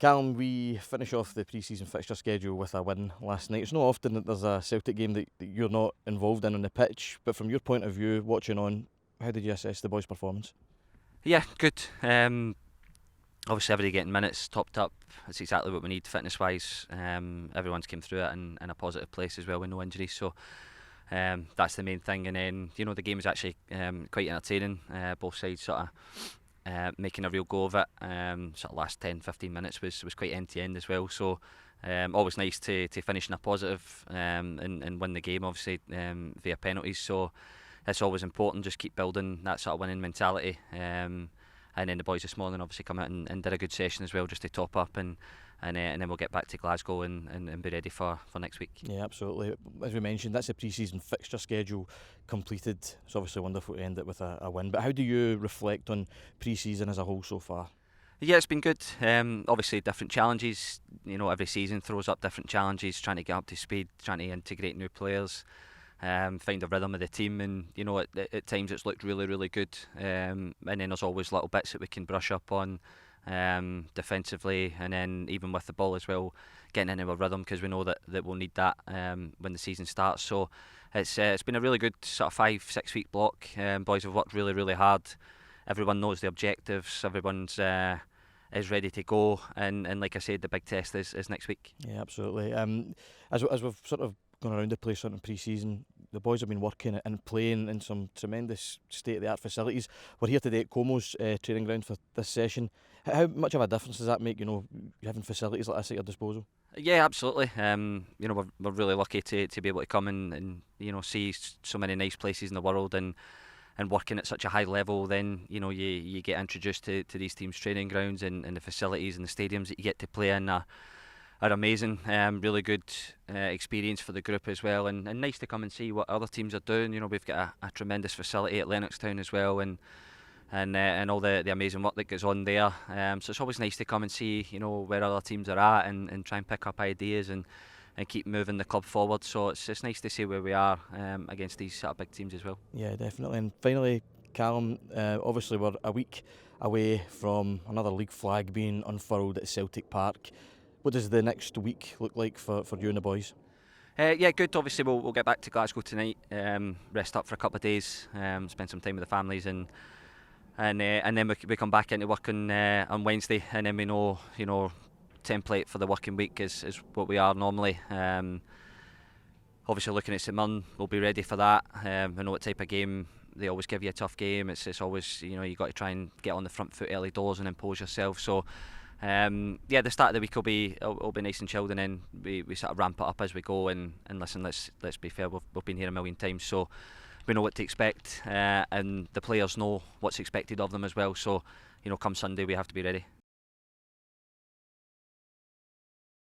Callum, we finish off the pre-season fixture schedule with a win last night. It's not often that there's a Celtic game that you're not involved in on the pitch, but from your point of view, watching on, how did you assess the boys' performance? Yeah, good. Obviously, everybody getting minutes topped up. That's exactly what we need fitness-wise. Everyone's came through it in a positive place as well with no injuries. So that's the main thing. And then the game was actually quite entertaining. Both sides sort of making a real go of it. Sort of last 10-15 minutes was quite end to end as well. So always nice to finish in a positive and win the game, obviously via penalties. So it's always important. Just keep building that sort of winning mentality. And then the boys this morning obviously come out and did a good session as well, just to top up and then we'll get back to Glasgow and be ready for next week. Yeah, absolutely. As we mentioned, that's the pre-season fixture schedule completed. It's obviously wonderful to end it with a win. But how do you reflect on pre-season as a whole so far? Yeah, it's been good. Obviously, different challenges. Every season throws up different challenges. Trying to get up to speed, trying to integrate new players, find a rhythm of the team, and at times it's looked really, really good. And then there's always little bits that we can brush up on defensively, and then even with the ball as well, getting into a rhythm, because we know that we'll need that when the season starts. So it's been a really good sort of 5-6 week block. Boys have worked really, really hard. Everyone knows the objectives. Everyone's is ready to go, and like I said, the big test is next week. Yeah, absolutely. As we've sort of gone around the place on pre-season, the boys have been working and playing in some tremendous state-of-the-art facilities. We're here today at Como's training ground for this session. How much of a difference does that make, having facilities like this at your disposal? Yeah, absolutely. We're really lucky to be able to come and see so many nice places in the world and working at such a high level. Then you get introduced to these teams' training grounds and the facilities and the stadiums that you get to play in are amazing. Really good experience for the group as well, and nice to come and see what other teams are doing. We've got a tremendous facility at Lennoxtown as well, and all the amazing work that goes on there. So it's always nice to come and see where other teams are at and try and pick up ideas and keep moving the club forward. So it's nice to see where we are against these sort of big teams as well. Yeah, definitely. And finally, Callum, obviously we're a week away from another league flag being unfurled at Celtic Park. What does the next week look like for you and the boys? Yeah, good. Obviously we'll get back to Glasgow tonight, rest up for a couple of days, spend some time with the families, and then we come back into work on Wednesday, and then we know template for the working week is what we are normally. Obviously looking at St Mirren, we'll be ready for that. I know what type of game they always give you, a tough game. It's always you got to try and get on the front foot early doors and impose yourself. So the start of the week will be nice and chilled, and then we sort of ramp it up as we go. And listen, let's be fair, we've been here a million times, so we know what to expect, and the players know what's expected of them as well. So come Sunday, we have to be ready.